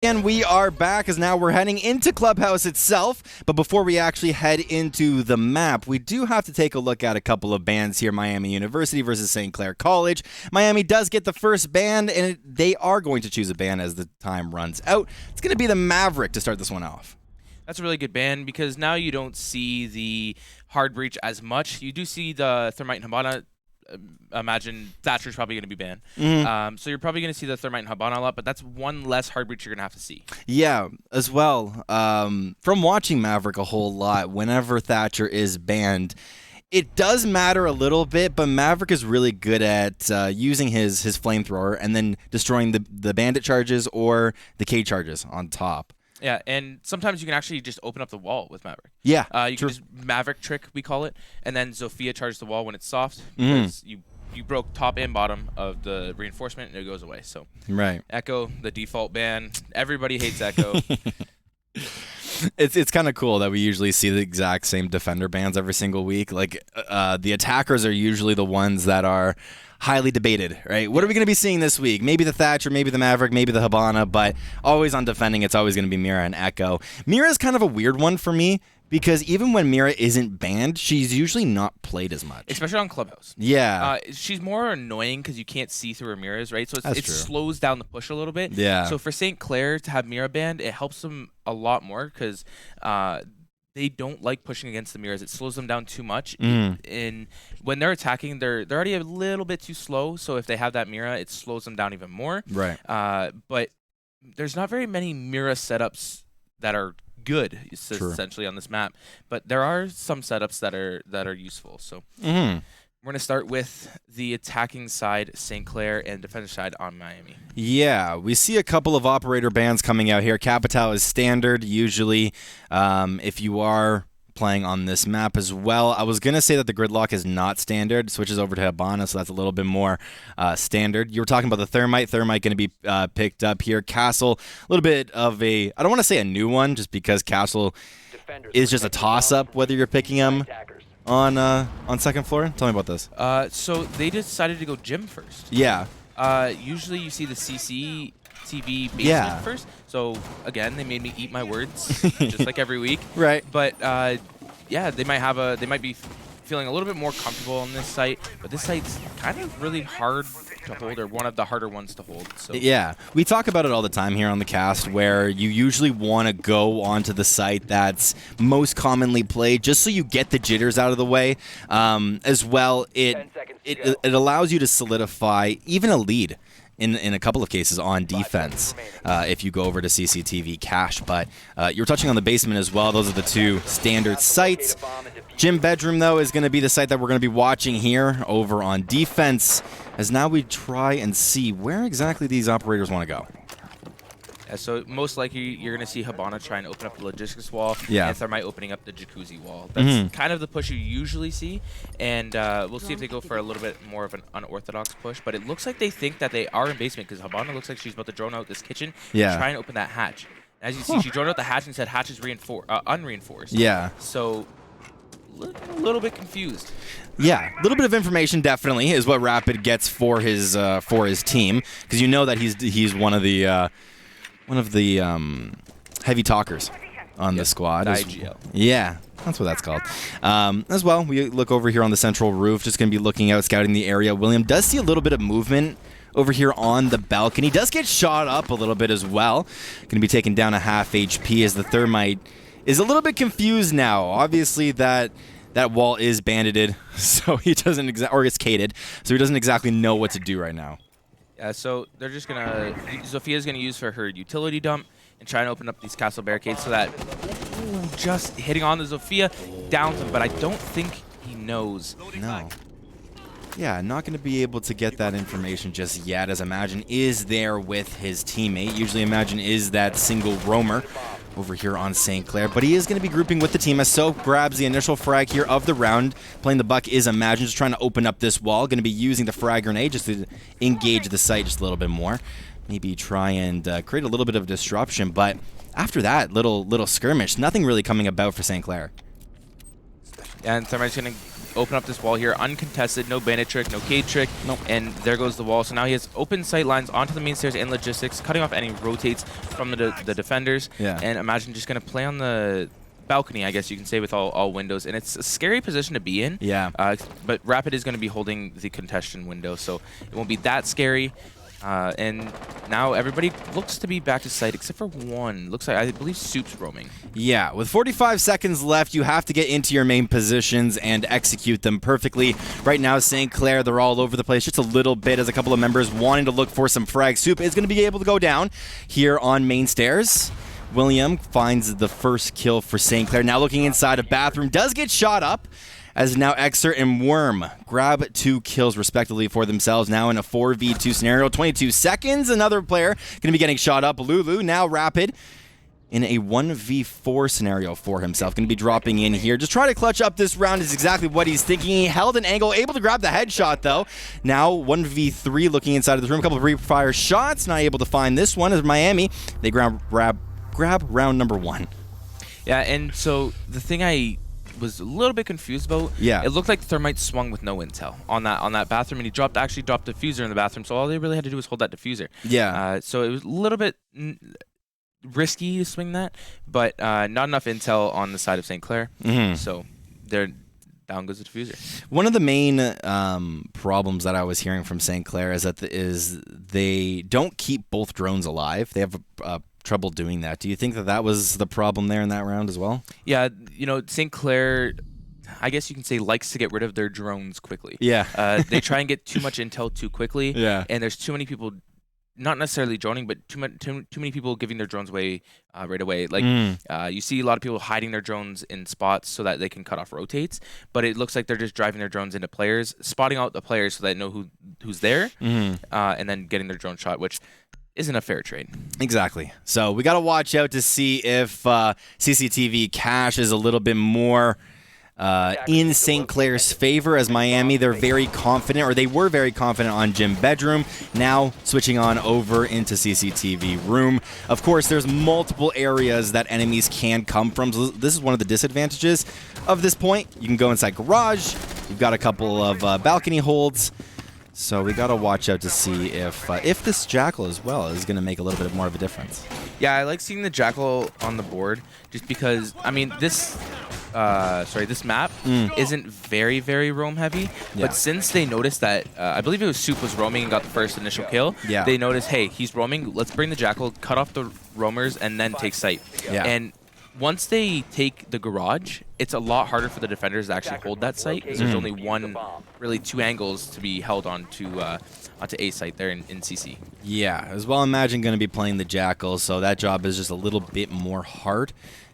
And we are back as now we're heading into Clubhouse itself. But before we actually head into the map, we do have to take a look at a couple of bans here. Miami University versus St. Clair College. Miami does get the first ban, and they are going to choose a ban as the time runs out. It's going to be the Maverick to start this one off. That's a really good ban because now you don't see the hard breach as much. You do see the Thermite and Habana. Imagine Thatcher's probably going to be banned. So you're probably going to see the Thermite and Habana a lot, but that's one less hard breach you're going to have to see. Yeah, as well. From watching Maverick a whole lot, whenever Thatcher is banned, it does matter a little bit, but Maverick is really good at using his flamethrower and then destroying the bandit charges or the K charges on top. Yeah, and sometimes you can actually just open up the wall with Maverick. Yeah, you can just Maverick trick, we call it, and then Zofia charges the wall when it's soft because you broke top and bottom of the reinforcement and it goes away. So right, Echo, the default ban. Everybody hates Echo. It's kind of cool that we usually see the exact same defender bans every single week. Like the attackers are usually the ones that are highly debated, right? What are we going to be seeing this week? Maybe the Thatcher, maybe the Maverick, maybe the Habana, but always on defending, it's always going to be Mira and Echo. Mira is kind of a weird one for me because even when Mira isn't banned, she's usually not played as much. Especially on Clubhouse. Yeah. She's more annoying because you can't see through her mirrors, right? So it true. slows down the push a little bit. Yeah. So for St. Clair to have Mira banned, it helps them a lot more because they don't like pushing against the mirrors. It slows them down too much. And when they're attacking, they're already a little bit too slow. So if they have that Mira, it slows them down even more. Right. But there's not very many Mira setups that are good, essentially, on this map. But there are some setups that are useful. So we're going to start with the attacking side, St. Clair, and defensive side on Miami. Yeah, we see a couple of operator bans coming out here. Capital is standard, usually, if you are playing on this map as well. I was going to say that the gridlock is not standard. It switches over to Habana, so that's a little bit more standard. You were talking about the Thermite. Thermite going to be picked up here. Castle, a little bit of a, I don't want to say a new one, just because Castle is just a toss-up whether you're picking him on second floor. Tell me about this. So they decided to go gym first. Yeah. Usually you see the CCTV basement first. So again, they made me eat my words, just like every week. Right. But yeah, they might be feeling a little bit more comfortable on this site. But this site's kind of really hard to hold, or one of the harder ones to hold. So yeah, we talk about it all the time here on the cast, where you usually want to go onto the site that's most commonly played, just so you get the jitters out of the way. As well, it allows you to solidify even a lead in a couple of cases on defense if you go over to CCTV cache. But you were touching on the basement as well. Those are the two standard sites. Gym bedroom, though, is going to be the site that we're going to be watching here over on defense, as now we try and see where exactly these operators want to go. Yeah, so most likely you're going to see Habana try and open up the logistics wall, and Thermite opening up the jacuzzi wall. That's kind of the push you usually see, and we'll see if they go for a little bit more of an unorthodox push. But it looks like they think that they are in basement, because Habana looks like she's about to drone out this kitchen and try and open that hatch. As you see, she droned out the hatch and said hatch is unreinforced. Yeah. So a little bit confused. Yeah, a little bit of information definitely is what Rapid gets for his team, because you know that he's one of the heavy talkers on the squad. IGL. Yeah, that's what that's called. As well, we look over here on the central roof, just going to be looking out, scouting the area. William does see a little bit of movement over here on the balcony. Does get shot up a little bit as well. Going to be taken down a half HP as the Thermite is a little bit confused now. Obviously, that wall is bandeded, so he doesn't or it's cated, so he doesn't exactly know what to do right now. Yeah, so they're just gonna. Zofia's gonna use for her utility dump and try and open up these castle barricades so that just hitting on the Zofia downs him, but I don't think he knows. No. Yeah, not going to be able to get that information just yet, as Imagine is there with his teammate. Usually Imagine is that single roamer over here on St. Clair, but he is going to be grouping with the team as Soap grabs the initial frag here of the round. Playing the buck is Imagine, just trying to open up this wall. Going to be using the frag grenade just to engage the site just a little bit more. Maybe try and create a little bit of disruption, but after that little skirmish, nothing really coming about for St. Clair. And Thermite's going to open up this wall here, uncontested, no bandit trick, no cage trick, nope. And there goes the wall. So now he has open sight lines onto the main stairs and logistics, cutting off any rotates from the defenders. Yeah. And Imagine just going to play on the balcony, I guess you can say, with all windows, and it's a scary position to be in. Yeah. But Rapid is going to be holding the contention window, so it won't be that scary. And now everybody looks to be back to site except for one. Looks like, I believe, Soup's roaming. Yeah, with 45 seconds left, you have to get into your main positions and execute them perfectly. Right now, St. Clair, they're all over the place just a little bit as a couple of members wanting to look for some frags. Soup is going to be able to go down here on main stairs. William finds the first kill for St. Clair. Now looking inside a bathroom, does get shot up as now Exert and Worm grab 2 kills respectively for themselves. Now in a 4v2 scenario, 22 seconds. Another player going to be getting shot up. Lulu, now Rapid, in a 1v4 scenario for himself. Going to be dropping in here. Just trying to clutch up this round is exactly what he's thinking. He held an angle, able to grab the headshot though. Now 1v3 looking inside of the room. A couple of pre-fire shots. Not able to find this one as Miami. They grab round number 1. Yeah, and so the thing I was a little bit confused about, it looked like Thermite swung with no intel on that bathroom, and he actually dropped the diffuser in the bathroom, so all they really had to do was hold that diffuser. Yeah. So it was a little bit risky to swing that, but not enough intel on the side of St. Clair. So down goes the diffuser. One of the main problems that I was hearing from St. Clair is that they don't keep both drones alive. They have trouble doing that. Do you think that was the problem there in that round as well? Yeah, St. Clair, I guess you can say, likes to get rid of their drones quickly. Yeah. They try and get too much intel too quickly. Yeah. And there's too many people, not necessarily droning, but too many people giving their drones away right away. Like you see a lot of people hiding their drones in spots so that they can cut off rotates, but it looks like they're just driving their drones into players, spotting out the players so they know who's there, and then getting their drone shot, which isn't a fair trade. Exactly. So we got to watch out to see if CCTV cache is a little bit more in St. Clair's favor, as Miami, they're very confident, or they were very confident on Gym Bedroom. Now switching on over into CCTV Room. Of course, there's multiple areas that enemies can come from. So this is one of the disadvantages of this point. You can go inside Garage. You've got a couple of balcony holds. So we gotta watch out to see if this Jackal as well is gonna make a little bit more of a difference. Yeah, I like seeing the Jackal on the board just because, I mean, this map isn't very, very roam heavy, but since they noticed that, I believe it was Soup was roaming and got the first initial kill, they noticed, hey, he's roaming, let's bring the Jackal, cut off the roamers, and then take sight. And once they take the Garage, it's a lot harder for the defenders to actually hold that site, because there's only really two angles to be held onto A site there in CC. Yeah, as well Imagine going to be playing the Jackal, so that job is just a little bit more hard,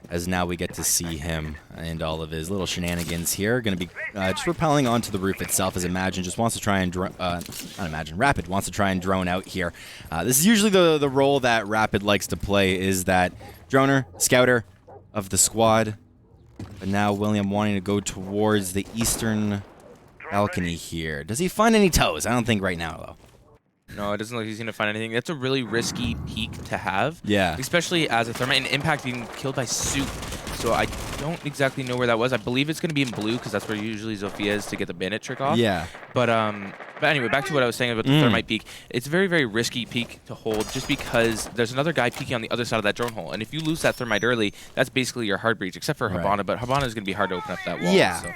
as now we get to see him and all of his little shenanigans here. Going to be just rappelling onto the roof itself, as Imagine just wants to try and Rapid wants to try and drone out here. This is usually the role that Rapid likes to play, is that droner, scouter of the squad. But now William wanting to go towards the eastern balcony here. Does he find any toes? I don't think right now, though. No, it doesn't look like he's going to find anything. That's a really risky peek to have. Yeah. Especially as a Thermite, and Impact being killed by Soup. So I don't exactly know where that was. I believe it's going to be in blue, because that's where usually Zofia is to get the bandit trick off. Yeah. But anyway, back to what I was saying about the Thermite peek. It's a very, very risky peek to hold, just because there's another guy peeking on the other side of that drone hole. And if you lose that Thermite early, that's basically your hard breach, except for Habana. But Habana is going to be hard to open up that wall. Yeah. So.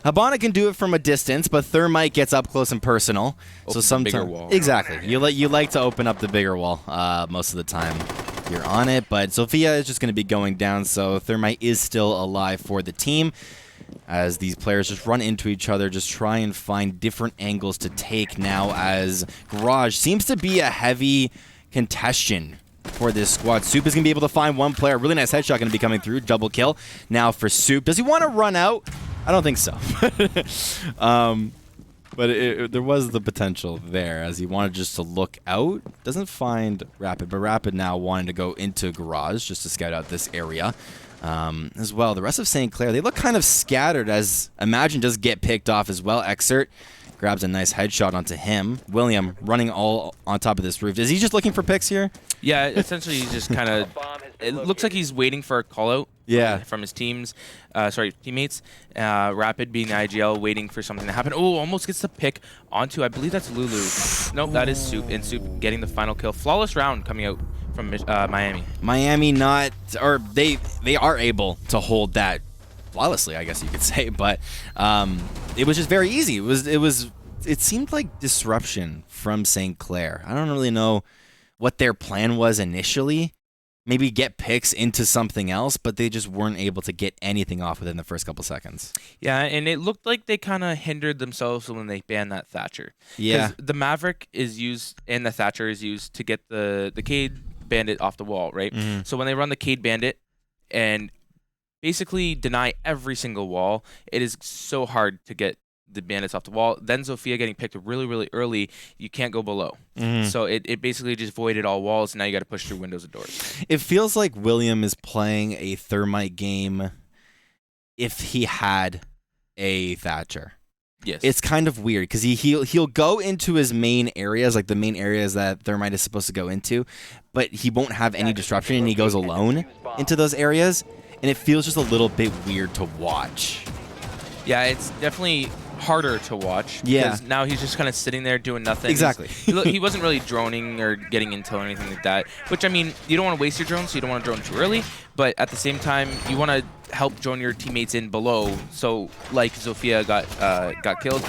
Habana can do it from a distance, but Thermite gets up close and personal. So sometimes bigger wall. Exactly. You like to open up the bigger wall most of the time. You're on it, but Sophia is just going to be going down, so Thermite is still alive for the team, as these players just run into each other, just try and find different angles to take now, as Garage seems to be a heavy contention for this squad. Soup is going to be able to find one player. Really nice headshot going to be coming through. Double kill now for Soup. Does he want to run out? I don't think so. But there was the potential there, as he wanted just to look out. Doesn't find Rapid, but Rapid now wanting to go into Garage just to scout out this area. As well, the rest of St. Clair, they look kind of scattered, as Imagine does get picked off as well. Exert grabs a nice headshot onto him. William running all on top of this roof. Is he just looking for picks here? Yeah, essentially he's just kind of... It looks like he's waiting for a call-out from his teammates. Rapid being the IGL, waiting for something to happen. Oh, almost gets the pick onto, I believe that's Lulu. Nope, that is Soup. And Soup getting the final kill. Flawless round coming out from Miami. Miami they are able to hold that flawlessly, I guess you could say, but it was just very easy. It seemed like disruption from St. Clair. I don't really know what their plan was initially. Maybe get picks into something else, but they just weren't able to get anything off within the first couple seconds. Yeah, and it looked like they kind of hindered themselves when they banned that Thatcher. Yeah. The Maverick is used and the Thatcher is used to get the Cade Bandit off the wall, right? Mm-hmm. So when they run the Cade Bandit and basically deny every single wall, it is so hard to get the bandits off the wall. Then Zofia getting picked really, really early, you can't go below. Mm-hmm. So it basically just voided all walls. Now you got to push through windows and doors. It feels like William is playing a Thermite game if he had a Thatcher. Yes. It's kind of weird because he'll go into his main areas, like the main areas that Thermite is supposed to go into, but he won't have any disruption, and he goes alone into those areas, and it feels just a little bit weird to watch. Yeah, it's definitely harder to watch. Yeah. Because now he's just kind of sitting there doing nothing. Exactly. He wasn't really droning or getting intel or anything like that. Which, I mean, you don't want to waste your drone, so you don't want to drone too early. But at the same time, you want to help drone your teammates in below. So, like Zofia got killed,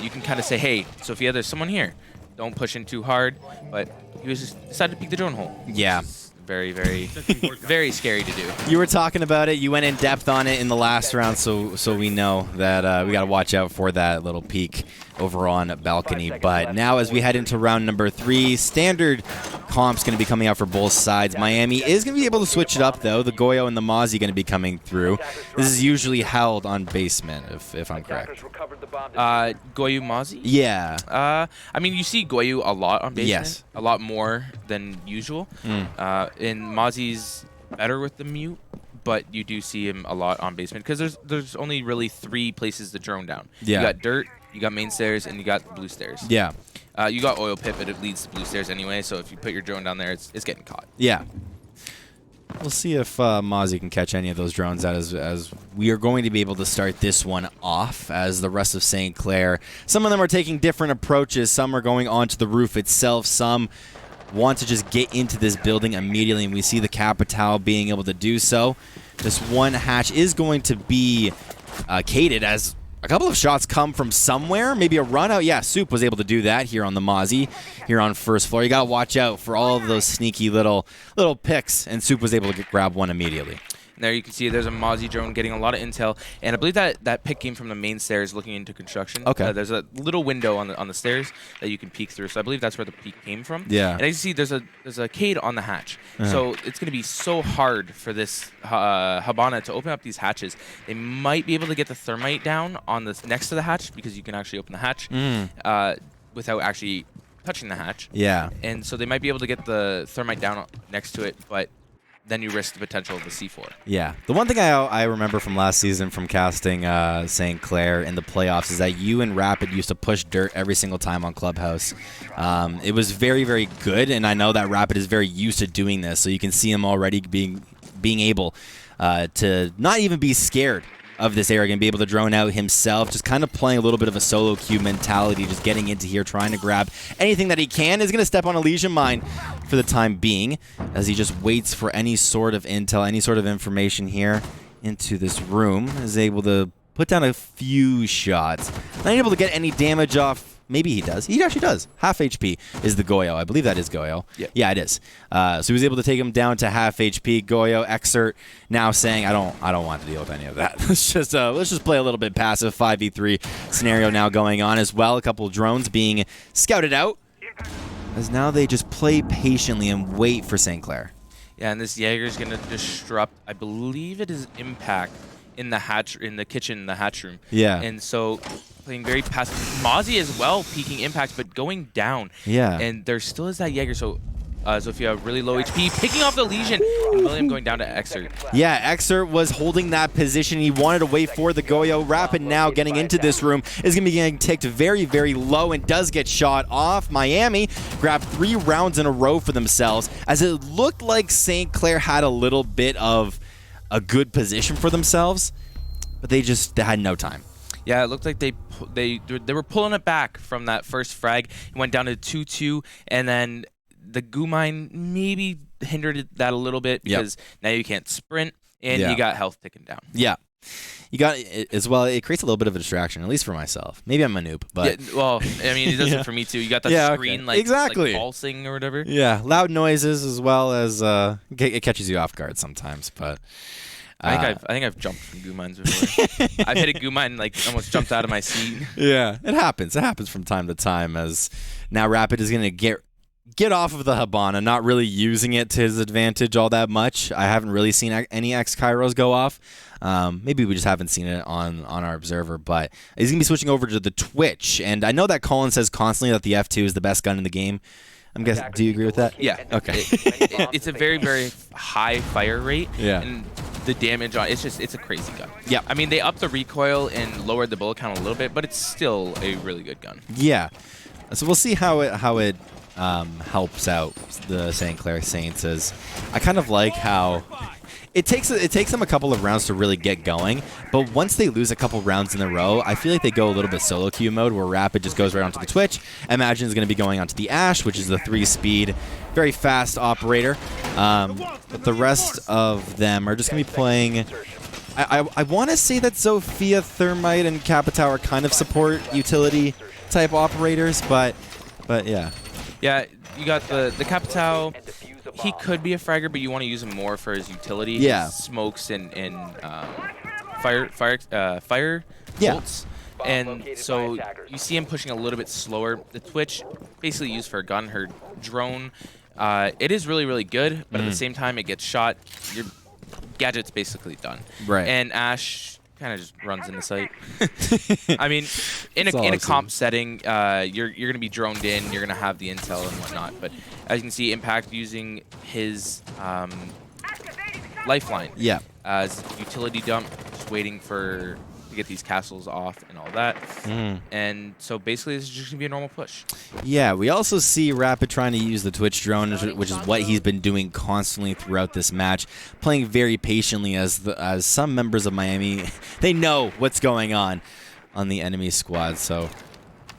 you can kind of say, hey, Zofia, there's someone here. Don't push in too hard. But he was just decided to peek the drone hole. Yeah. Very, very, very scary to do. You were talking about it. You went in depth on it in the last round, so we know that we got to watch out for that little peek over on balcony. But now as we head into round number 3, standard comp's going to be coming out for both sides. Miami is going to be able to switch it up, though. The Goyo and the Mozzie going to be coming through. This is usually held on basement, if I'm correct. Goyu Mozzie? Yeah. I mean, you see Goyu a lot on basement. Yes. A lot more than usual. And Mozzie's better with the mute, but you do see him a lot on basement because there's only really 3 places to drone down. Yeah. You got dirt, you got main stairs, and you got blue stairs. Yeah. You got oil pit, but it leads to blue stairs anyway, so if you put your drone down there, it's getting caught. Yeah. We'll see if Mozzie can catch any of those drones out as we are going to be able to start this one off as the rest of St. Clair. Some of them are taking different approaches. Some are going onto the roof itself. Some want to just get into this building immediately, and we see the Capital being able to do so. This one hatch is going to be caded as a couple of shots come from somewhere, maybe a run out. Yeah, Soup was able to do that here on the Mozzie, here on first floor. You got to watch out for all of those sneaky little picks, and Soup was able to grab one immediately. And there you can see there's a Mozzie drone getting a lot of intel, and I believe that pick came from the main stairs looking into construction. Okay. There's a little window on the stairs that you can peek through, so I believe that's where the peek came from. Yeah. And as you see, there's a Cade on the hatch, so it's going to be so hard for this Habana to open up these hatches. They might be able to get the thermite down on the next to the hatch because you can actually open the hatch without actually touching the hatch. Yeah. And so they might be able to get the thermite down next to it, but then you risk the potential of the C4. Yeah. The one thing I remember from last season from casting St. Clair in the playoffs is that you and Rapid used to push dirt every single time on Clubhouse. It was very, very good, and I know that Rapid is very used to doing this, so you can see him already being able to not even be scared of this area and be able to drone out himself, just kind of playing a little bit of a solo queue mentality, just getting into here, trying to grab anything that he can. Is going to step on Elysian Mine for the time being as he just waits for any sort of intel, any sort of information here into this room. Is able to put down a few shots. Not able to get any damage off. Maybe he does. He actually does. Half HP is the Goyo. I believe that is Goyo. Yeah, it is. So he was able to take him down to half HP. Goyo, Exert, now saying, I don't want to deal with any of that. let's just play a little bit passive. 5v3 scenario now going on as well. A couple of drones being scouted out. As now they just play patiently and wait for St. Clair. Yeah, and this Jaeger's going to disrupt, I believe it is Impact in the hatch, in the kitchen, the hatch room. Yeah. And so playing very passive. Mozzie as well, peaking Impact, but going down. Yeah. And there still is that Jaeger, so Zofia really low HP, picking off the Legion, and William going down to Exert. Yeah, Exert was holding that position. He wanted to wait for the Goyo. Rapid now getting into this room is going to be getting ticked very, very low and does get shot off. Miami grabbed 3 rounds in a row for themselves as it looked like St. Clair had a little bit of a good position for themselves, but they had no time. Yeah, it looked like they were pulling it back from that first frag. It went down to 2-2, and then the goo mine maybe hindered that a little bit because now you can't sprint, and you got health ticking down. Yeah. You got it as well. It creates a little bit of a distraction, at least for myself. Maybe I'm a noob, but well, I mean, it does it for me too. You got that screen like pulsing or whatever. Yeah, loud noises as well as it catches you off guard sometimes. But I think I've jumped from goo mines before. I've hit a goo mine and like almost jumped out of my seat. Yeah, it happens. It happens from time to time. As now Rapid is going to get off of the Hibana, not really using it to his advantage all that much. I haven't really seen any X Kairos go off. Maybe we just haven't seen it on our observer, but he's going to be switching over to the Twitch. And I know that Colin says constantly that the F2 is the best gun in the game. I'm guessing. Do you agree with that? Yeah. Okay. It's a very, very high fire rate. Yeah. And the damage on it's a crazy gun. Yeah. I mean, they upped the recoil and lowered the bullet count a little bit, but it's still a really good gun. Yeah. So we'll see how it helps out the St. Clair Saints. As I kind of like how it takes them a couple of rounds to really get going, but once they lose a couple rounds in a row, I feel like they go a little bit solo queue mode where Rapid just goes right onto the Twitch. Imagine is going to be going onto the Ash, which is the 3-speed, very fast operator. But the rest of them are just going to be playing. I want to say that Zofia, Thermite, and Capitao are kind of support utility type operators, but yeah. Yeah, you got the Capitao. He could be a fragger, but you want to use him more for his utility. Yeah. His smokes and fire bolts. And so you see him pushing a little bit slower. The Twitch, basically used for a gun. Her drone, it is really, really good, but at the same time, it gets shot. Your gadget's basically done. Right. And Ash kind of just runs in the sight. I mean, in a comp setting, you're going to be droned in, you're going to have the intel and whatnot. But as you can see, Impact using his lifeline as utility dump, just waiting to get these castles off and all that. And so basically, this is just going to be a normal push. Yeah, we also see Rapid trying to use the Twitch drone, which is what he's been doing constantly throughout this match, playing very patiently as some members of Miami, they know what's going on the enemy squad. So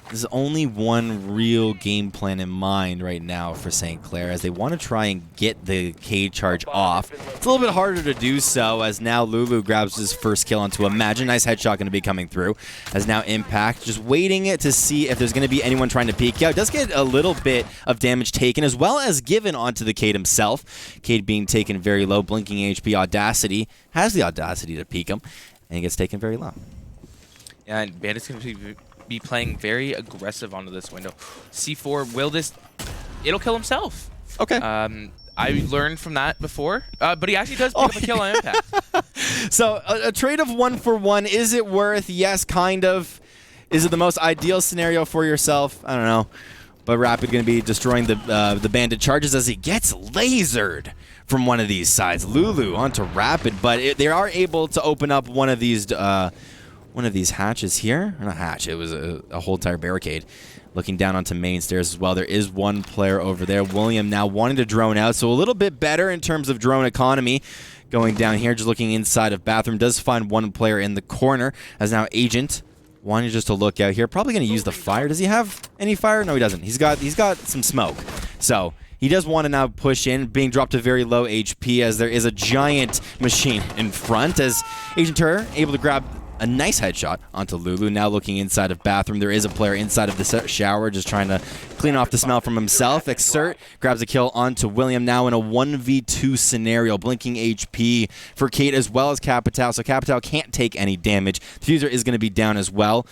there's only one real game plan in mind right now for St. Clair, as they want to try and get the Cade charge off. It's a little bit harder to do so, as now Lulu grabs his first kill onto Imagine. Nice headshot going to be coming through, as now Impact just waiting it to see if there's going to be anyone trying to peek. Yeah, it does get a little bit of damage taken, as well as given onto the Cade himself. Cade being taken very low, blinking HP Audacity has the audacity to peek him, and he gets taken very low. Yeah, and Bandit's going to be playing very aggressive onto this window. C4, it'll kill himself. Okay. I learned from that before, but he actually does pick up a kill on Impact. So a trade of 1-for-1, is it worth? Yes, kind of. Is it the most ideal scenario for yourself? I don't know. But Rapid going to be destroying the Bandit charges as he gets lasered from one of these sides. Lulu onto Rapid, but they are able to open up one of these hatches here. Or not hatch, it was a whole entire barricade. Looking down onto main stairs as well. There is one player over there. William now wanting to drone out, so a little bit better in terms of drone economy. Going down here, just looking inside of bathroom. Does find one player in the corner, as now Agent wanting just to look out here. Probably going to use the fire. Does he have any fire? No, he doesn't. He's got some smoke. So he does want to now push in, being dropped to very low HP, as there is a giant machine in front, as Agent Terror able to grab a nice headshot onto Lulu. Now looking inside of bathroom. There is a player inside of the shower just trying to clean off the smell from himself. Exert grabs a kill onto William, now in a 1v2 scenario. Blinking HP for Kate as well as Capitao. So Capitao can't take any damage. Diffuser is going to be down as well.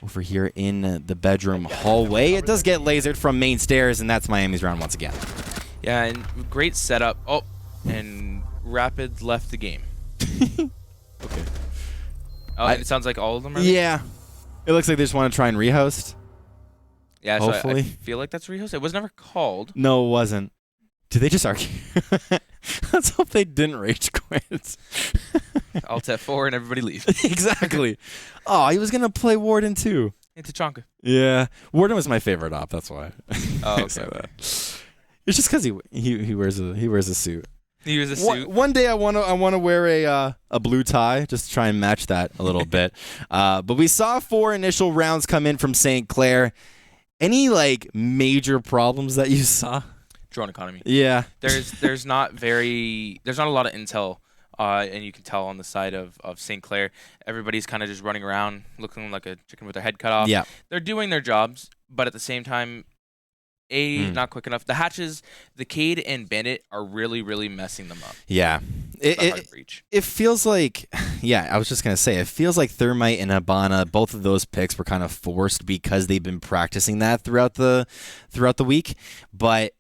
Over here in the bedroom hallway. It does get lasered from main stairs, and that's Miami's round once again. Yeah, and great setup. Oh, and Rapid left the game. Okay. Oh, it sounds like all of them are? Yeah. It looks like they just want to try and rehost. Yeah, hopefully. So I feel like that's rehost. It was never called. No, it wasn't. Did they just argue? Let's hope they didn't rage quit. Alt F4 and everybody leave. Exactly. Oh, he was going to play Warden too. Into Chonka. Yeah. Warden was my favorite op, that's why. Oh, okay. It's just because he wears a suit. Use a suit. One day I want to wear a blue tie just to try and match that a little bit. But we saw 4 initial rounds come in from St. Clair. Any like major problems that you saw? Drone economy. Yeah. There's not a lot of intel. And you can tell on the side of St. Clair, everybody's kind of just running around looking like a chicken with their head cut off. Yeah. They're doing their jobs, but at the same time, not quick enough. The hatches, the Cade and Bandit are really, really messing them up. Yeah. It feels like, yeah, I was just going to say, it feels like Thermite and Habana, both of those picks were kind of forced because they've been practicing that throughout the week. But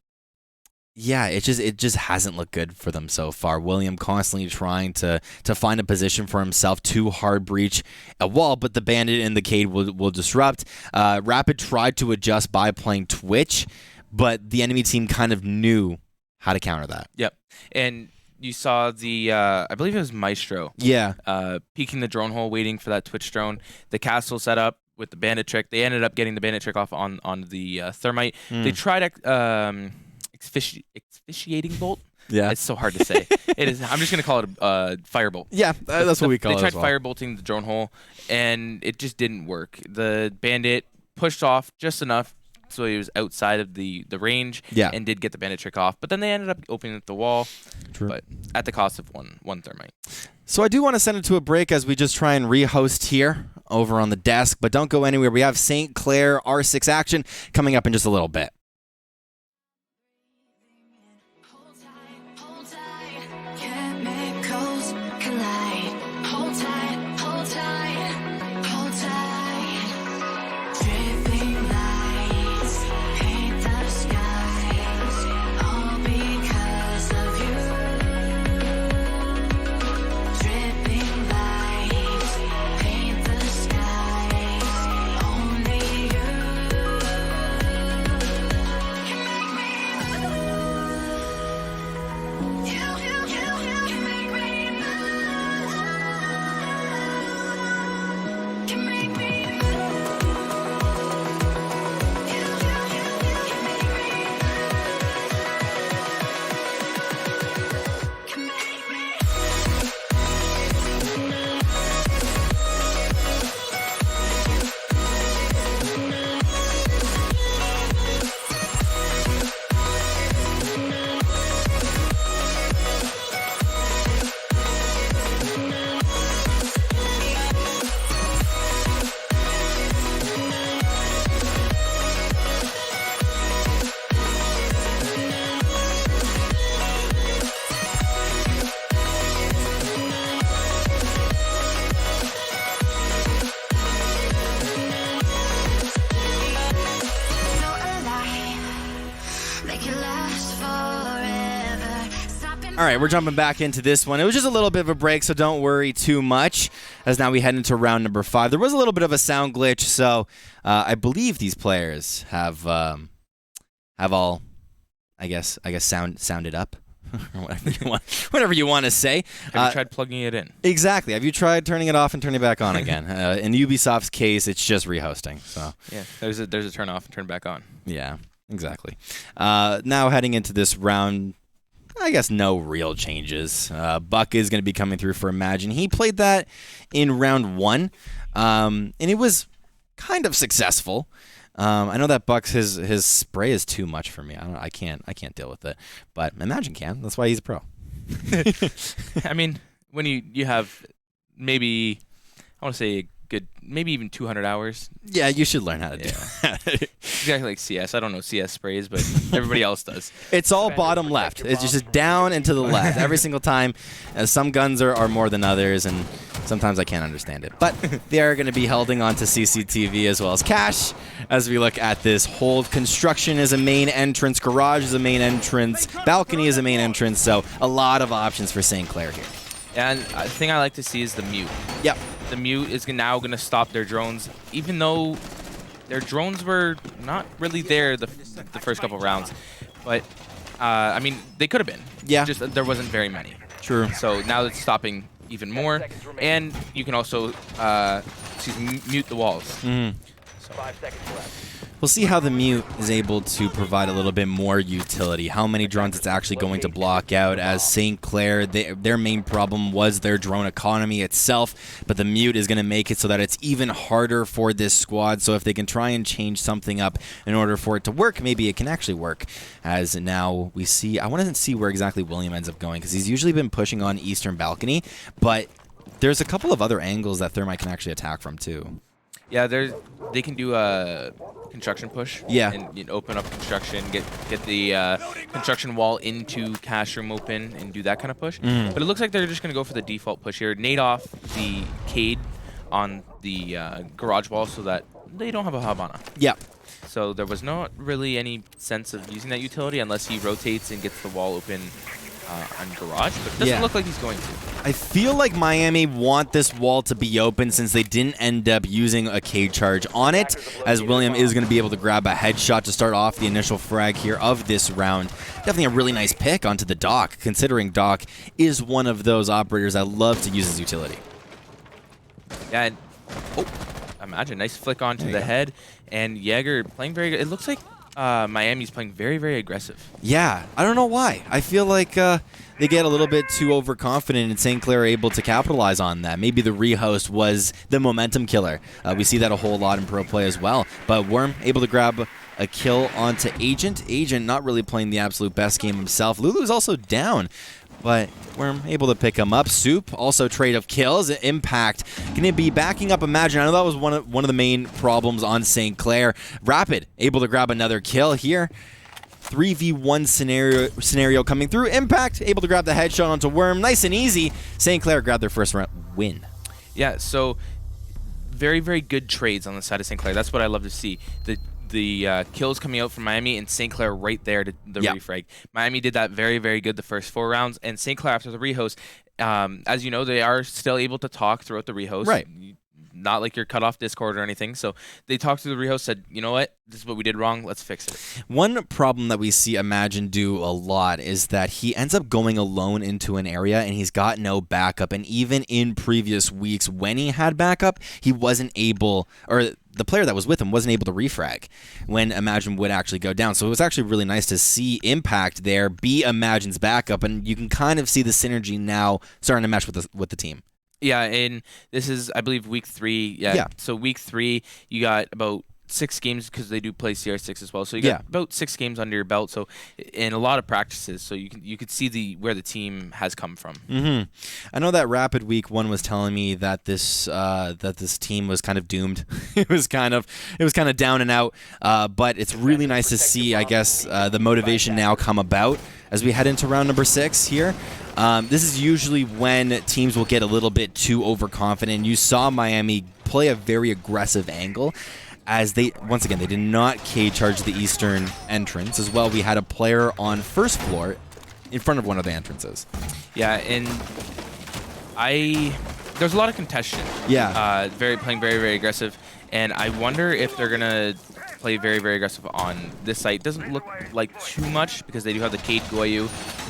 yeah, it just hasn't looked good for them so far. William constantly trying to find a position for himself to hard breach a wall, but the Bandit and the Cade will disrupt. Rapid tried to adjust by playing Twitch, but the enemy team kind of knew how to counter that. Yep. And you saw the, I believe it was Maestro. Yeah. Peeking the drone hole, waiting for that Twitch drone. The castle set up with the Bandit trick. They ended up getting the Bandit trick off on the Thermite. They tried asphyxiating bolt. Yeah, it's so hard to say. It is. I'm just gonna call it a firebolt. Yeah, that's what we call it. They tried firebolting the drone hole, and it just didn't work. The Bandit pushed off just enough so he was outside of the range. Yeah. And did get the Bandit trick off, but then they ended up opening up the wall. True. But at the cost of one Thermite. So I do want to send it to a break as we just try and rehost here over on the desk, but don't go anywhere. We have St. Clair R6 action coming up in just a little bit. All right, we're jumping back into this one. It was just a little bit of a break, so don't worry too much, as now we head into round number 5. There was a little bit of a sound glitch, so I believe these players have all, I guess sounded up, or whatever you want to say. Have you tried plugging it in? Exactly. Have you tried turning it off and turning it back on again? In Ubisoft's case, it's just rehosting. So yeah, there's a turn off and turn back on. Yeah, exactly. Now heading into this round, I guess no real changes. Buck is going to be coming through for Imagine. He played that in round 1, and it was kind of successful. I know that Buck's his spray is too much for me. I can't deal with it. But Imagine can. That's why he's a pro. I mean, when you have maybe, I want to say, good, maybe even 200 hours. Yeah, you should learn how to do that. Exactly like CS. I don't know CS sprays, but everybody else does. It's all bottom left. It's just down and to the left every single time. Some guns are more than others, and sometimes I can't understand it. But they are going to be holding on to CCTV as well as cash as we look at this hold. Construction is a main entrance. Garage is a main entrance. Balcony is a main entrance. So a lot of options for St. Clair here. And the thing I like to see is the mute. Yep. The mute is now going to stop their drones, even though their drones were not really there the first couple rounds. But, I mean, they could have been. Yeah. Just there wasn't very many. True. So now it's stopping even more. And you can also mute the walls. Mm. So. 5 seconds left. We'll see how the Mute is able to provide a little bit more utility, how many drones it's actually going to block out, as St. Clair, their main problem was their drone economy itself, but the Mute is going to make it so that it's even harder for this squad, so if they can try and change something up in order for it to work, maybe it can actually work. As now we see, I want to see where exactly William ends up going, because he's usually been pushing on Eastern Balcony, but there's a couple of other angles that Thermite can actually attack from too. Yeah, they can do a construction push. Yeah. And open up construction, get the construction wall into cash room open, and do that kind of push. But it looks like they're just going to go for the default push here. Nade off the Cade on the garage wall so that they don't have a Habana. Yeah. So there was not really any sense of using that utility unless he rotates and gets the wall open on garage, but it doesn't look like he's going to. I feel like Miami want this wall to be open since they didn't end up using a K charge on it, as William is going to be able to grab a headshot to start off the initial frag here of this round. Definitely a really nice pick onto the Doc, considering Doc is one of those operators that love to use his utility. Yeah, and, imagine, nice flick onto the head, and Jaeger playing very good. It looks like Miami's playing very, very aggressive. Yeah, I don't know why. I feel like they get a little bit too overconfident, and St. Clair are able to capitalize on that. Maybe the rehost was the momentum killer. We see that a whole lot in pro play as well. But Worm able to grab a kill onto Agent. Agent not really playing the absolute best game himself. Lulu's also down, but Worm able to pick him up. Soup also trade of kills. Impact going to be backing up Imagine. I know that was one of the main problems on St. Clair. Rapid able to grab another kill here. 3v1 scenario coming through. Impact able to grab the headshot onto Worm. Nice and easy. St. Clair grabbed their first round win. Yeah, so very, very good trades on the side of St. Clair. That's what I love to see. The kills coming out from Miami and St. Clair right there to the refrag. Miami did that very, very good the first 4 rounds, and St. Clair after the rehost, as you know, they are still able to talk throughout the rehost. Right. Not like you're cut off Discord or anything. So they talked to the rehost, said, you know what, this is what we did wrong, let's fix it. One problem that we see Imagine do a lot is that he ends up going alone into an area and he's got no backup. And even in previous weeks when he had backup, he wasn't able, or the player that was with him wasn't able to refrag when Imagine would actually go down. So it was actually really nice to see Impact there be Imagine's backup, and you can kind of see the synergy now starting to mesh with the team. Yeah, and this is, I believe, week 3. Yeah. So week 3, you got about 6 games because they do play CR6 as well. So you got about 6 games under your belt. So, and a lot of practices. So you could see where the team has come from. I know that Rapid week 1 was telling me that this team was kind of doomed. it was kind of down and out. But it's really nice to see, I guess, the motivation now come about as we head into round number 6 here. This is usually when teams will get a little bit too overconfident. You saw Miami play a very aggressive angle, as they, once again, they did not K-charge the eastern entrance. As well, we had a player on first floor in front of one of the entrances. Yeah, and there's a lot of contention. Yeah. Playing very, very aggressive, and I wonder if they're gonna play very, very aggressive on this site. Doesn't look like too much because they do have the Cade Goyu,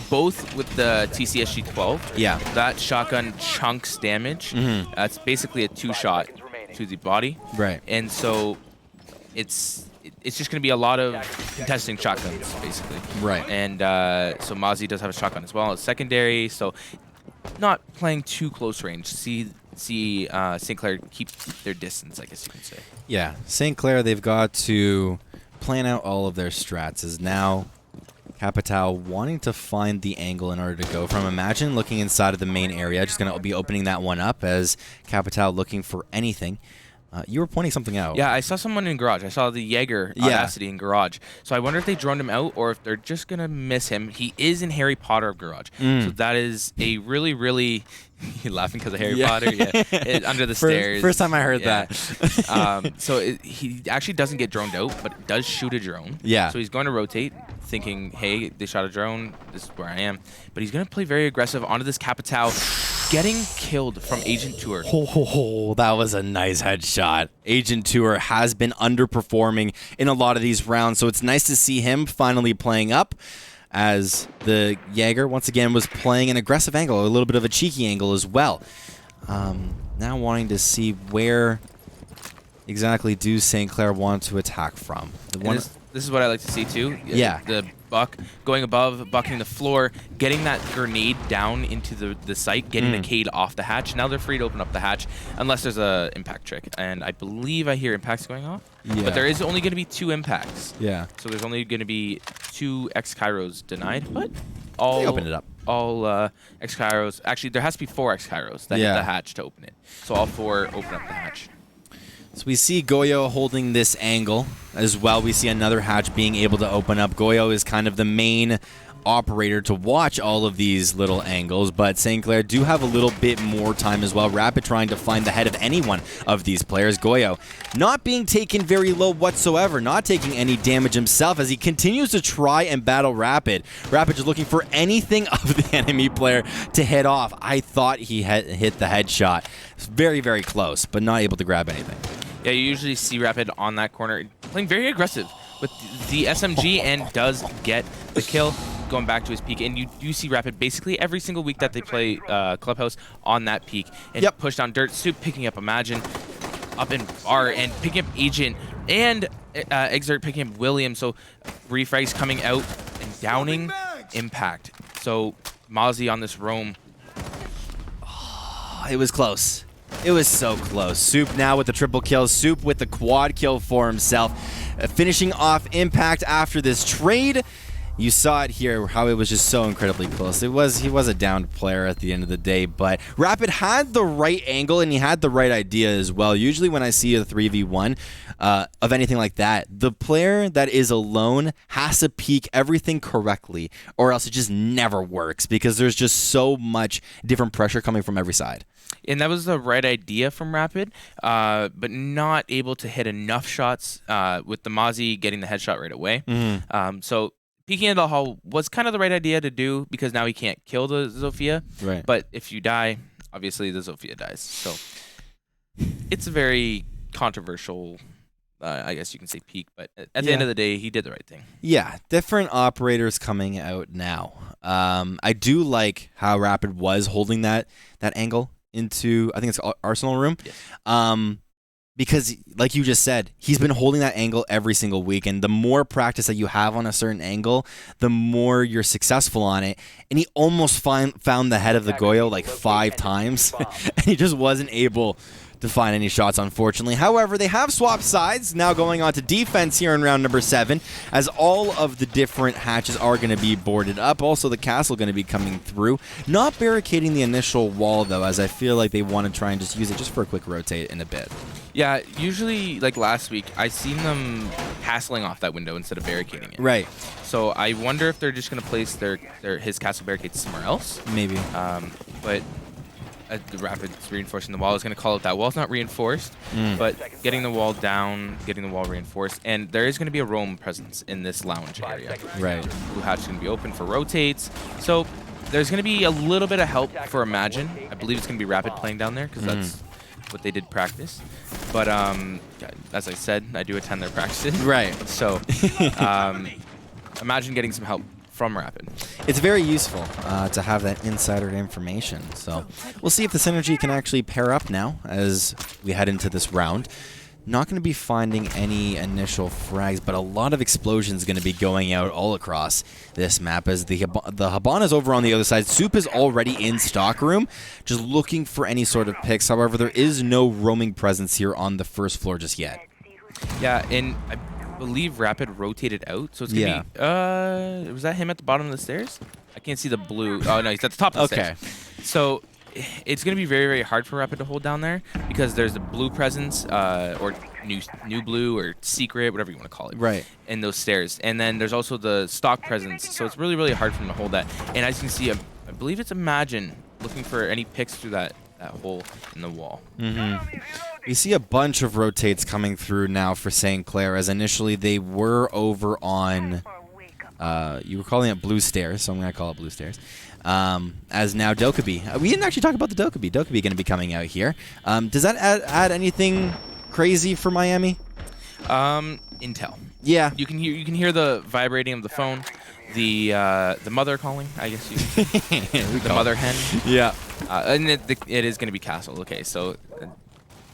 both with the TCSG-12. Yeah. That shotgun chunks damage. That's basically a 2-shot to the body. Right. And so it's just going to be a lot of contesting shotguns, basically. Right. And so Mozzie does have a shotgun as well as secondary, so not playing too close range. See St. Clair keep their distance, I guess you can say. Yeah, St. Clair, they've got to plan out all of their strats. Is now Capitao wanting to find the angle in order to go from Imagine, looking inside of the main area. Just going to be opening that one up as Capitao looking for anything. You were pointing something out. Yeah, I saw someone in garage. I saw the Jaeger Audacity in garage. So I wonder if they droned him out or if they're just going to miss him. He is in Harry Potter garage. So that is a really, really... You're laughing because of Harry Potter? Yeah. Under the stairs. First time I heard that. So he actually doesn't get droned out, but does shoot a drone. Yeah. So he's going to rotate, thinking, hey, they shot a drone. This is where I am. But he's going to play very aggressive onto this Capitao, getting killed from Agent Tour. That was a nice headshot. Agent Tour has been underperforming in a lot of these rounds, so it's nice to see him finally playing up, as the Jaeger, once again, was playing an aggressive angle, a little bit of a cheeky angle as well. Now wanting to see where exactly do St. Clair want to attack from? This is what I like to see too. Yeah. The buck going above, bucking the floor, getting that grenade down into the site, getting the Cade off the hatch. Now they're free to open up the hatch unless there's a impact trick. And I believe I hear impacts going off. Yeah. But there is only going to be 2 impacts. Yeah. So there's only going to be 2 X-Kairos denied, but all... They opened it up. All X-Kairos... Actually, there has to be 4 X-Kairos that hit the hatch to open it. So all 4 open up the hatch. So we see Goyo holding this angle as well. We see another hatch being able to open up. Goyo is kind of the main operator to watch all of these little angles, but St. Clair do have a little bit more time as well. Rapid trying to find the head of any one of these players. Goyo not being taken very low whatsoever, not taking any damage himself as he continues to try and battle Rapid. Rapid just looking for anything of the enemy player to hit off. I thought he had hit the headshot. Very, very close, but not able to grab anything. Yeah, you usually see Rapid on that corner playing very aggressive with the SMG and does get the kill going back to his peak. And you do see Rapid basically every single week that they play Clubhouse on that peak. And push down Dirt, Soup picking up Imagine up in R and picking up Agent and Exert picking up William. So refrags coming out and downing Impact. So Mozzie on this roam. Oh, it was close. It was so close. Soup now with the triple kill. Soup with the quad kill for himself. Finishing off Impact after this trade. You saw it here, how it was just so incredibly close. He was a downed player at the end of the day, but Rapid had the right angle and he had the right idea as well. Usually when I see a 3v1 of anything like that, the player that is alone has to peek everything correctly or else it just never works because there's just so much different pressure coming from every side. And that was the right idea from Rapid, but not able to hit enough shots with the Mozzie getting the headshot right away. So peeking into the hall was kind of the right idea to do because now he can't kill the Zofia. Right. But if you die, obviously the Zofia dies. So it's a very controversial, I guess you can say, peak. But at the end of the day, he did the right thing. Yeah, different operators coming out now. I do like how Rapid was holding that angle into, I think it's Arsenal room. Yes. Because, like you just said, he's been holding that angle every single week, and the more practice that you have on a certain angle, the more you're successful on it. And he almost found the head of the Goyo like 5 times, and he just wasn't able to find any shots, unfortunately. However, they have swapped sides, now going on to defense here in round number 7, as all of the different hatches are going to be boarded up. Also, the castle going to be coming through. Not barricading the initial wall, though, as I feel like they want to try and just use it just for a quick rotate in a bit. Yeah, usually, like last week, I seen them castling off that window instead of barricading it. Right. So I wonder if they're just going to place his castle barricade somewhere else. Maybe. But the Rapid's reinforcing the wall. I was going to call it that. Wall's not reinforced, but getting the wall down, getting the wall reinforced, and there is going to be a roam presence in this lounge area. Right. Blue hatch is going to be open for rotates. So there's going to be a little bit of help for Imagine. I believe it's going to be Rapid playing down there because that's what they did practice. But as I said, I do attend their practices. Right. So Imagine getting some help from Rapid. It's very useful to have that insider information. So we'll see if the synergy can actually pair up now as we head into this round. Not going to be finding any initial frags, but a lot of explosions going to be going out all across this map as the Habana's over on the other side. Soup is already in stock room, just looking for any sort of picks. However, there is no roaming presence here on the first floor just yet. Yeah, and I believe Rapid rotated out, so it's gonna be was that him at the bottom of the stairs? I can't see the blue. Oh no, he's at the top of the stairs. So it's gonna be very, very hard for Rapid to hold down there because there's the blue presence or new blue or secret, whatever you want to call it, right, in those stairs. And then there's also the stock presence, so it's really, really hard for him to hold that. And as you can see, I believe it's Imagine looking for any picks through that hole in the wall. We see a bunch of rotates coming through now for St. Clair, as initially they were over on, you were calling it Blue Stairs, so I'm going to call it Blue Stairs, as now Dokkaebi. We didn't actually talk about the Dokkaebi. Dokkaebi going to be coming out here. Does that add anything crazy for Miami? Intel. Yeah. You can hear the vibrating of the phone. The mother calling, I guess you can. The mother hen. Yeah. And it is going to be castle. Okay, so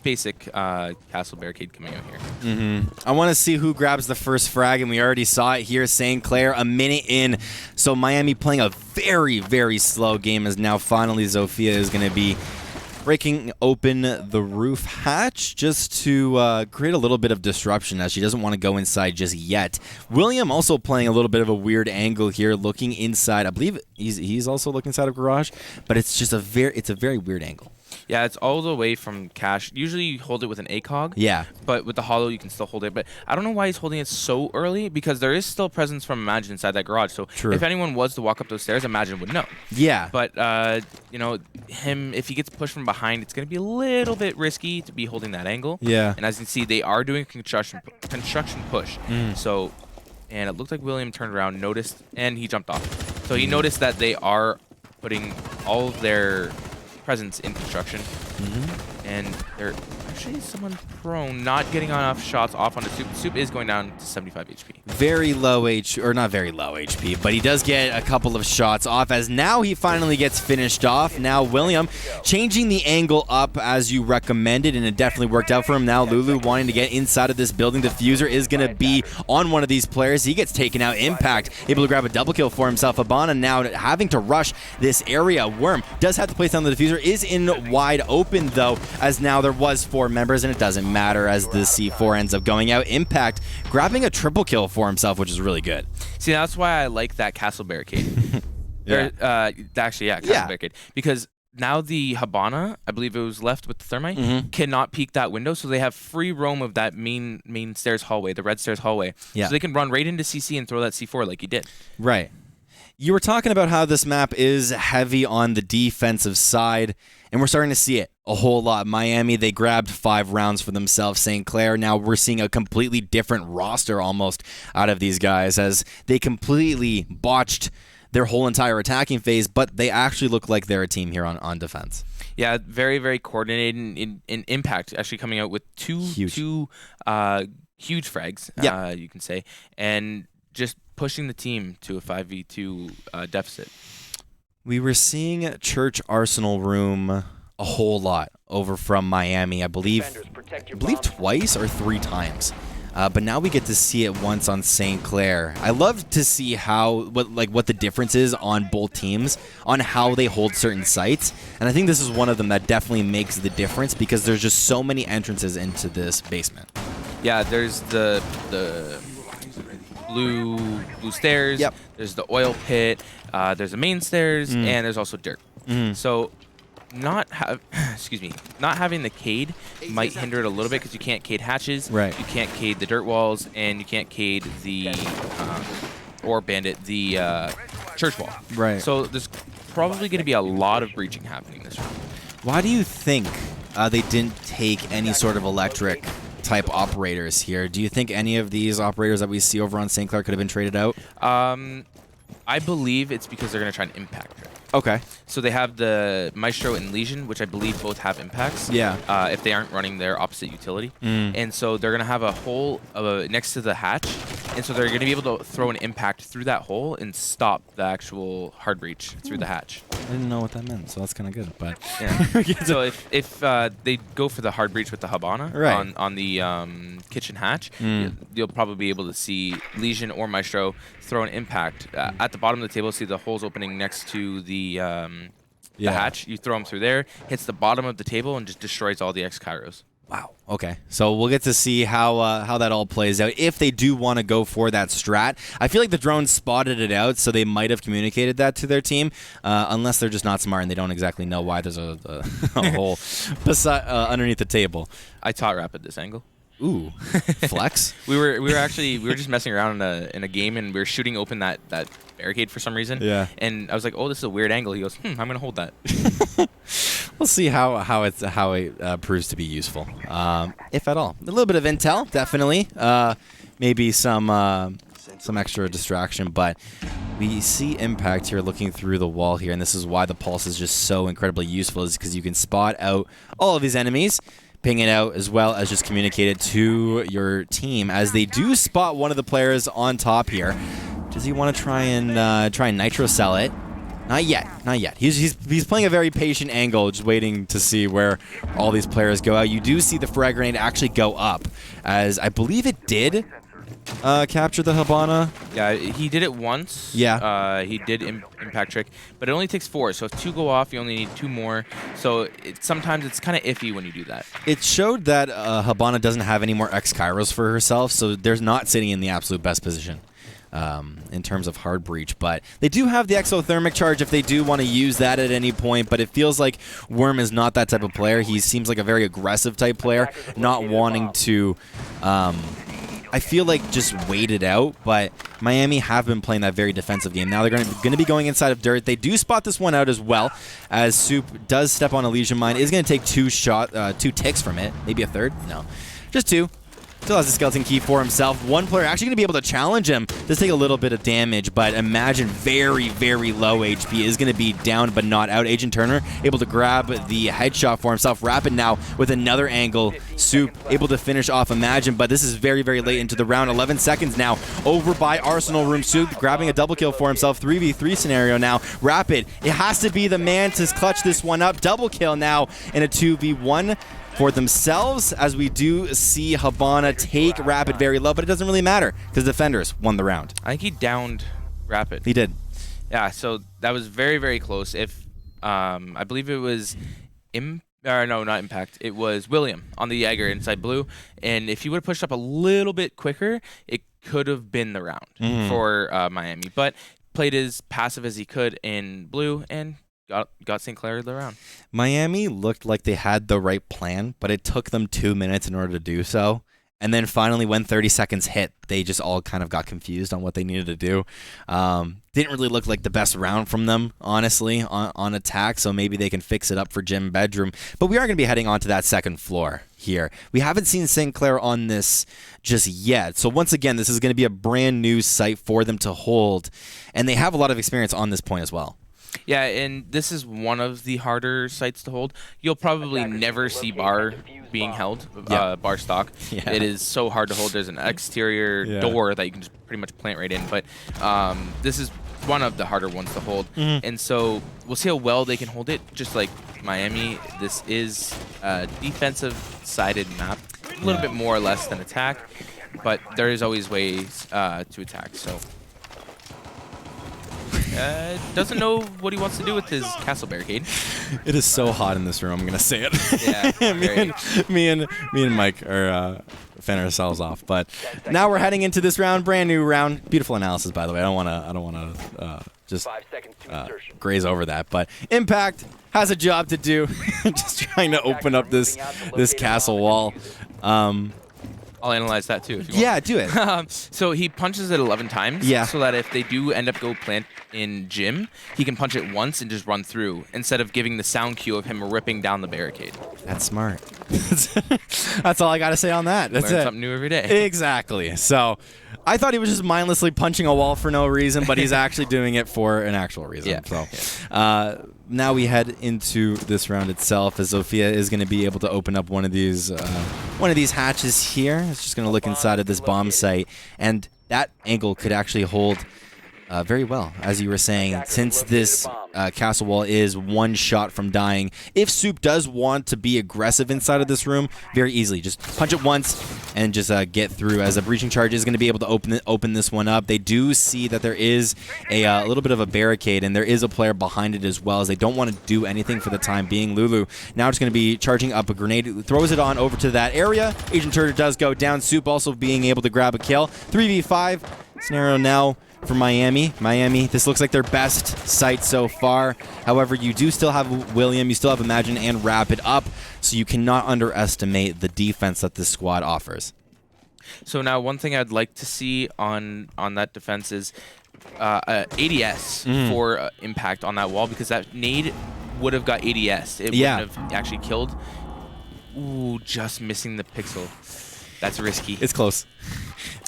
basic castle barricade coming out here. I want to see who grabs the first frag, and we already saw it here. St. Clair a minute in. So Miami playing a very, very slow game as now finally Zofia is going to be breaking open the roof hatch just to create a little bit of disruption as she doesn't want to go inside just yet. William also playing a little bit of a weird angle here, looking inside. I believe he's also looking inside of garage, but it's just a very weird angle. Yeah, it's all the way from cash. Usually you hold it with an ACOG. Yeah. But with the hollow, you can still hold it. But I don't know why he's holding it so early, because there is still presence from Imagine inside that garage. So True. If anyone was to walk up those stairs, Imagine would know. Yeah. But, you know, if he gets pushed from behind, it's going to be a little bit risky to be holding that angle. Yeah. And as you can see, they are doing a construction push. So, and it looked like William turned around, noticed, and he jumped off. So he noticed that they are putting all of their presence in construction, and they're actually someone prone, not getting enough shots off on the Soup. Soup is going down to 75 HP. Very low HP, or not very low HP, but he does get a couple of shots off as now he finally gets finished off. Now William changing the angle up as you recommended, and it definitely worked out for him. Now Lulu wanting to get inside of this building. Diffuser is going to be on one of these players. He gets taken out. Impact able to grab a double kill for himself. Abana now having to rush this area. Worm does have to place down the diffuser, is in wide open though, as now there was 4 members, and it doesn't matter as the C4 ends up going out. Impact grabbing a triple kill for himself, which is really good. See, that's why I like that castle barricade. Yeah. Castle barricade. Because now the Habana, I believe it was left with the thermite, cannot peek that window, so they have free roam of that main stairs hallway, the red stairs hallway. Yeah. So they can run right into CC and throw that C4 like he did. Right. You were talking about how this map is heavy on the defensive side, and we're starting to see it a whole lot. Miami, they grabbed 5 rounds for themselves. St. Clair, now we're seeing a completely different roster almost out of these guys as they completely botched their whole entire attacking phase, but they actually look like they're a team here on defense. Yeah, very, very coordinated in Impact, actually coming out with two huge frags, you can say, and just pushing the team to a 5v2 deficit. We were seeing Church Arsenal Room a whole lot over from Miami, I believe twice or 3 times. But now we get to see it once on St. Clair. I love to see what the difference is on both teams on how they hold certain sites, and I think this is one of them that definitely makes the difference because there's just so many entrances into this basement. Yeah, there's the blue stairs. Yep. There's the oil pit. There's the main stairs, and there's also dirt. So not having the cade might hinder it a little bit because you can't cade hatches, right? You can't cade the dirt walls, and you can't cade the or bandit the church wall, right? So there's probably going to be a lot of breaching happening this round. Why do you think they didn't take any sort of electric type operators here? Do you think any of these operators that we see over on St. Clair could have been traded out? I believe it's because they're going to try and impact her. Okay. So they have the Maestro and Legion, which I believe both have impacts. Yeah. If they aren't running their opposite utility. And so they're going to have a hole next to the hatch. And so they're going to be able to throw an impact through that hole and stop the actual hard breach through the hatch. I didn't know what that meant, so that's kind of good. But yeah. So if they go for the hard breach with the Habana on the kitchen hatch, you'll probably be able to see Legion or Maestro throw an impact. At the bottom of the table, see the holes opening next to the hatch. You throw them through there, hits the bottom of the table, and just destroys all the X-Kairos. Wow. Okay. So we'll get to see how that all plays out if they do want to go for that strat. I feel like the drones spotted it out, so they might have communicated that to their team, unless they're just not smart and they don't exactly know why there's a hole underneath the table. I taught Rapid this angle. Ooh, flex. we were just messing around in a game, and we were shooting open that barricade for some reason. Yeah. And I was like, "Oh, this is a weird angle." He goes, "I'm gonna hold that." We'll see how it proves to be useful, if at all. A little bit of intel, definitely. Maybe some extra distraction, but we see Impact here looking through the wall here, and this is why the pulse is just so incredibly useful, is because you can spot out all of these enemies, ping it out, as well as just communicate it to your team as they do spot one of the players on top here. Does he want to try and nitro sell it? Not yet. Not yet. He's playing a very patient angle, just waiting to see where all these players go out. You do see the frag grenade actually go up, as I believe it did capture the Hibana. Yeah, he did it once. Yeah. He did impact trick, but it only takes 4. So if 2 go off, you only need 2 more. So sometimes it's kind of iffy when you do that. It showed that Hibana doesn't have any more X-Kairos for herself, so they're not sitting in the absolute best position in terms of hard breach. But they do have the exothermic charge if they do want to use that at any point, but it feels like Worm is not that type of player. He seems like a very aggressive type player, not wanting to... I feel like just wait it out, but Miami have been playing that very defensive game. Now they're going to be going inside of dirt. They do spot this one out as well, as Soup does step on Elysian Mine. Is going to take 2 ticks from it, maybe a third. No, just 2. Still has a skeleton key for himself. One player actually going to be able to challenge him. Does take a little bit of damage, but imagine very, very low HP. Is going to be down but not out. Agent Turner able to grab the headshot for himself. Rapid now with another angle. Soup able to finish off Imagine, but this is very, very late into the round. 11 seconds now over by Arsenal Room. Soup grabbing a double kill for himself. 3v3 scenario now. Rapid, it has to be the man to clutch this one up. Double kill now in a 2v1. For themselves, as we do see Hibana take Rapid very low, but it doesn't really matter because defenders won the round. I think he downed Rapid. He did. Yeah, so that was very, very close. If I believe it was no, not Impact. It was William on the Jaeger inside blue, and if he would have pushed up a little bit quicker, it could have been the round for Miami. But played as passive as he could in blue and got St. Clair the round. Miami looked like they had the right plan, but it took them 2 minutes in order to do so. And then finally, when 30 seconds hit, they just all kind of got confused on what they needed to do. Didn't really look like the best round from them, honestly, on attack, so maybe they can fix it up for Gym Bedroom. But we are going to be heading on to that second floor here. We haven't seen St. Clair on this just yet. So once again, this is going to be a brand new site for them to hold, and they have a lot of experience on this point as well. Yeah, and this is one of the harder sites to hold. You'll probably never see bar being held, bar stock. Yeah. It is so hard to hold. There's an exterior door that you can just pretty much plant right in. But this is one of the harder ones to hold. And so we'll see how well they can hold it. Just like Miami, this is a defensive-sided map. A little bit more or less than attack. But there is always ways to attack. So... doesn't know what he wants to do with his castle barricade. It is so hot in this room, I'm gonna say it. Yeah, me and Mike are fanning ourselves off. But now we're heading into this round, brand new round. Beautiful analysis, by the way. I don't wanna just graze over that. But Impact has a job to do, just trying to open up this castle wall. I'll analyze that too. If you want. Yeah, do it. So he punches it 11 times. Yeah. So that if they do end up go plant in gym, he can punch it once and just run through instead of giving the sound cue of him ripping down the barricade. That's smart. That's all I got to say on that. That's Learn it. something new every day. Exactly. So I thought he was just mindlessly punching a wall for no reason, but he's actually doing it for an actual reason. Yeah. So now we head into this round itself, as Zofia is going to be able to open up one of these hatches here. It's just going to look inside of this bomb site, and that angle could actually hold very well, as you were saying, since this castle wall is one shot from dying. If Soup does want to be aggressive inside of this room, very easily, just punch it once and just get through, as a breaching charge is going to be able to open this one up. They do see that there is a little bit of a barricade, and there is a player behind it as well, as they don't want to do anything for the time being. Lulu now just going to be charging up a grenade, throws it on over to that area. Agent Turner does go down. Soup also being able to grab a kill. 3v5 scenario now for Miami. This looks like their best site so far. However, you do still have William, you still have Imagine and Rapid up, so you cannot underestimate the defense that this squad offers. So now one thing I'd like to see on that defense is ADS for impact on that wall, because that nade would have got ADS. It wouldn't have actually killed. Ooh, just missing the pixel. That's risky. It's close.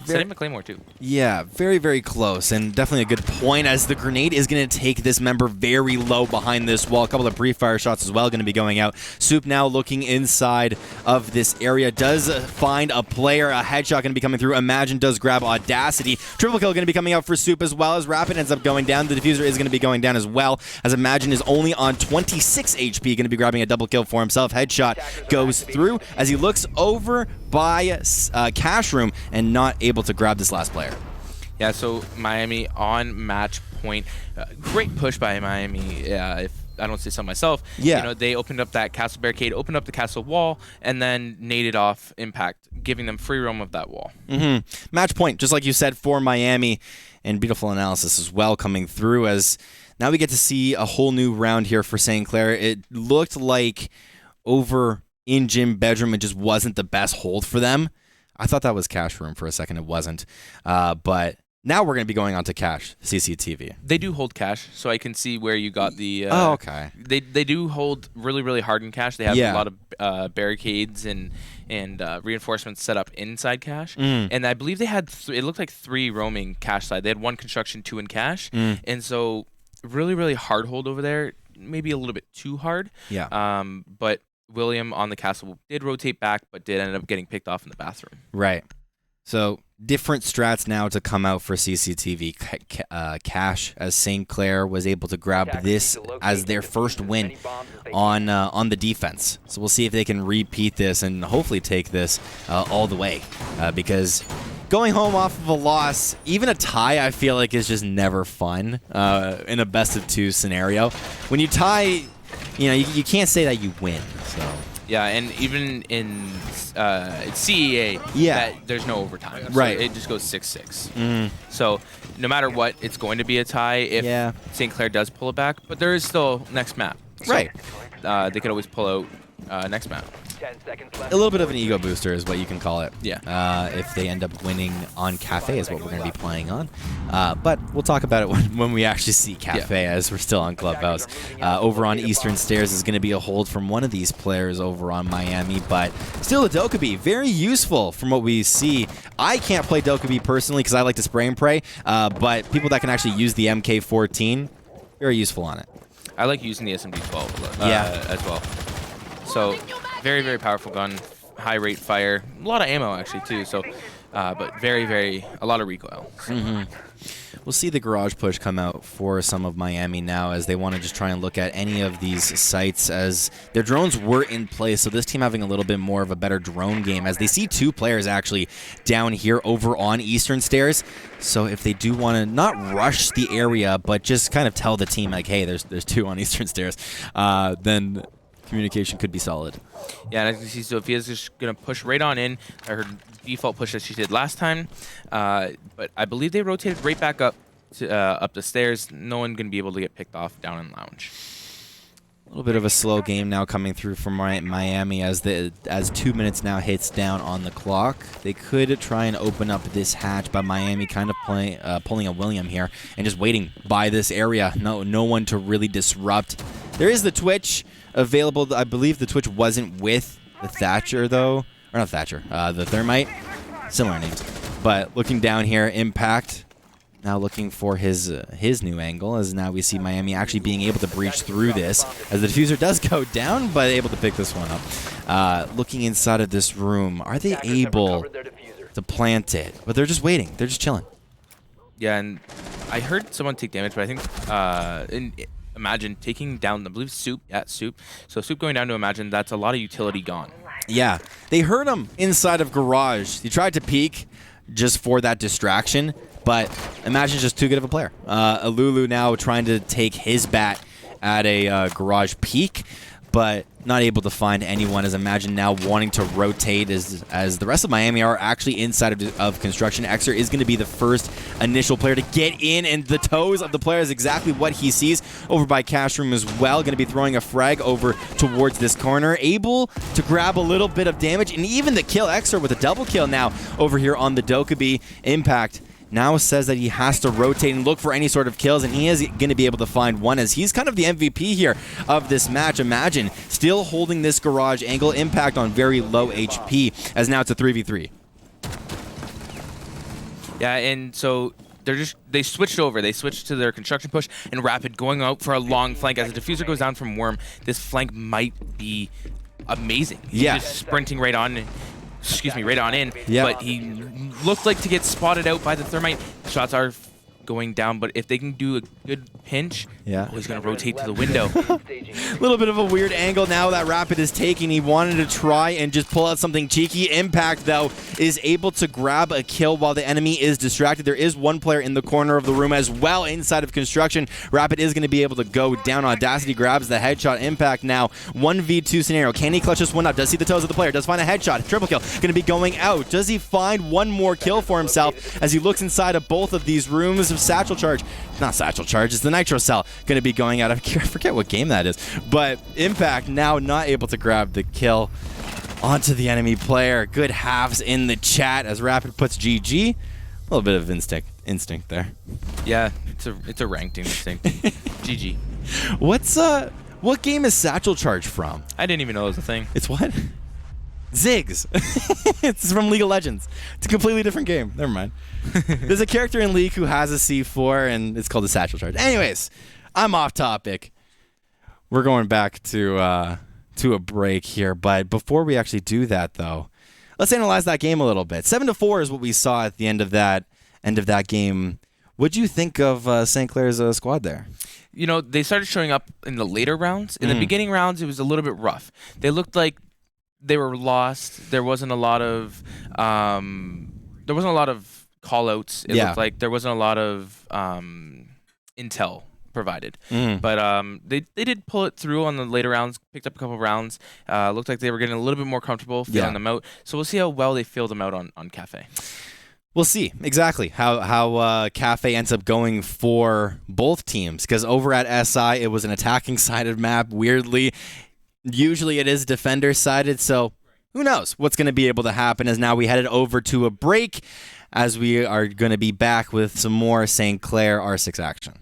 Setting Claymore too. Yeah, very, very close, and definitely a good point, as the grenade is going to take this member very low behind this wall. A couple of pre-fire shots as well going to be going out. Soup now looking inside of this area, does find a player. A headshot going to be coming through. Imagine does grab Audacity. Triple kill going to be coming out for Soup as well, as Rapid ends up going down. The diffuser is going to be going down as well, as Imagine is only on 26 HP, going to be grabbing a double kill for himself. Headshot goes through as he looks over by Cash Room and not able to grab this last player. Yeah, so Miami on match point. Great push by Miami, if I don't say so myself. Yeah. You know, they opened up that castle barricade, opened up the castle wall, and then naded off Impact, giving them free roam of that wall. Match point, just like you said, for Miami, and beautiful analysis as well coming through, as now we get to see a whole new round here for St. Clair. It looked like over in gym bedroom, it just wasn't the best hold for them. I thought that was Cash Room for a second. It wasn't. But now we're going to be going on to Cash CCTV. They do hold Cash, so I can see where you got the... oh, okay. They do hold really, really hard in Cash. They have a lot of barricades and reinforcements set up inside Cash. And I believe they had... it looked like 3 roaming Cash side. They had 1 construction, 2 in Cash. And so really, really hard hold over there. Maybe a little bit too hard. Yeah. But William on the castle did rotate back, but did end up getting picked off in the bathroom. Right. So different strats now to come out for CCTV. Cash, as St. Clair was able to grab this as their first win on the defense. So we'll see if they can repeat this and hopefully take this all the way, because going home off of a loss, even a tie, I feel like is just never fun in a best of 2 scenario. When you tie, you know, you can't say that you win. So yeah, and even in CEA, there's no overtime. Right. So it just goes 6-6. So no matter what, it's going to be a tie if St. Clair does pull it back. But there is still next map. So, right. They could always pull out next map. 10 seconds left. A little bit of an ego booster is what you can call it. Yeah. If they end up winning on Cafe is what we're going to be playing on. But we'll talk about it when we actually see Cafe, as we're still on Clubhouse. Over on Eastern Stairs is going to be a hold from one of these players over on Miami, but still a Dokkaebi. Very useful from what we see. I can't play Dokkaebi personally because I like to spray and pray, but people that can actually use the MK14, very useful on it. I like using the SMG-12 as well. So very, very powerful gun, high rate fire, a lot of ammo actually too. So, but very, a lot of recoil. So. We'll see the garage push come out for some of Miami now, as they want to just try and look at any of these sites, as their drones were in place. So this team having a little bit more of a better drone game, as they see 2 players actually down here over on Eastern Stairs. So if they do want to not rush the area, but just kind of tell the team like, hey, there's 2 on Eastern Stairs, then communication could be solid. Yeah, and as you see, Sophia's just going to push right on in. Her default push that she did last time. But I believe they rotated right back up the stairs. No one going to be able to get picked off down in lounge. A little bit of a slow game now coming through from Miami, as 2 minutes now hits down on the clock. They could try and open up this hatch, but Miami kind of pulling a William here and just waiting by this area. No one to really disrupt. There is the Twitch available. I believe the Twitch wasn't with the Thatcher, though. Or not Thatcher, the Thermite. Similar names. But looking down here, Impact now looking for his new angle, as now we see Miami actually being able to breach through this, as the diffuser does go down, but able to pick this one up. Looking inside of this room, are they able to plant it? But they're just waiting. They're just chilling. Yeah, and I heard someone take damage, but I think Imagine taking down, I believe, Soup. Yeah, Soup. So Soup going down to Imagine, that's a lot of utility gone. Yeah, they heard him inside of Garage. He tried to peek just for that distraction, but Imagine's just too good of a player. Alulu now trying to take his bat at a Garage peek, but not able to find anyone, as Imagine now wanting to rotate as the rest of Miami are actually inside of construction. Exer is going to be the first initial player to get in, and the toes of the player is exactly what he sees over by Cash Room as well. Going to be throwing a frag over towards this corner, able to grab a little bit of damage, and even the kill. Exer with a double kill now over here on the Dokkaebi. Impact now says that he has to rotate and look for any sort of kills, and he is going to be able to find one, as he's kind of the MVP here of this match. Imagine still holding this Garage angle. Impact on very low HP, as now it's a 3v3. Yeah, and so they switched over. They switched to their construction push and Rapid going out for a long flank. As the diffuser goes down from Worm, this flank might be amazing. He's just sprinting right on. Right on in. Yeah. But he looked like to get spotted out by the Thermite. Shots are going down, but if they can do a good pinch, he's going to rotate to the window. A little bit of a weird angle now that Rapid is taking. He wanted to try and just pull out something cheeky. Impact, though, is able to grab a kill while the enemy is distracted. There is one player in the corner of the room as well inside of construction. Rapid is going to be able to go down. Audacity grabs the headshot. Impact now 1v2 scenario. Can he clutch this one up? Does see the toes of the player. Does find a headshot. Triple kill. Going to be going out. Does he find one more kill for himself as he looks inside of both of these rooms of Satchel Charge? Not Satchel Charge. It's the Nitro Cell. Going to be going out. I forget what game that is. But Impact now not able to grab the kill onto the enemy player. Good halves in the chat as Rapid puts GG. A little bit of instinct there. Yeah, it's a ranked instinct. GG. What game is Satchel Charge from? I didn't even know it was a thing. It's what? Ziggs. It's from League of Legends. It's a completely different game. Never mind. There's a character in League who has a C4, and it's called the Satchel Charge. Anyways, I'm off topic. We're going back to a break here, but before we actually do that, though, let's analyze that game a little bit. 7-4 is what we saw at the end of that game. What'd you think of St. Clair's squad there? You know, they started showing up in the later rounds. In the beginning rounds, it was a little bit rough. They looked like they were lost. There wasn't a lot of call-outs. It looked like there wasn't a lot of intel provided. But they did pull it through on the later rounds, picked up a couple of rounds. Looked like they were getting a little bit more comfortable feeling them out. So we'll see how well they feel them out on Cafe. We'll see exactly how Cafe ends up going for both teams, because over at SI, it was an attacking-sided map, weirdly. Usually it is defender-sided, so who knows what's going to be able to happen as now we headed over to a break as we are going to be back with some more St. Clair R6 action.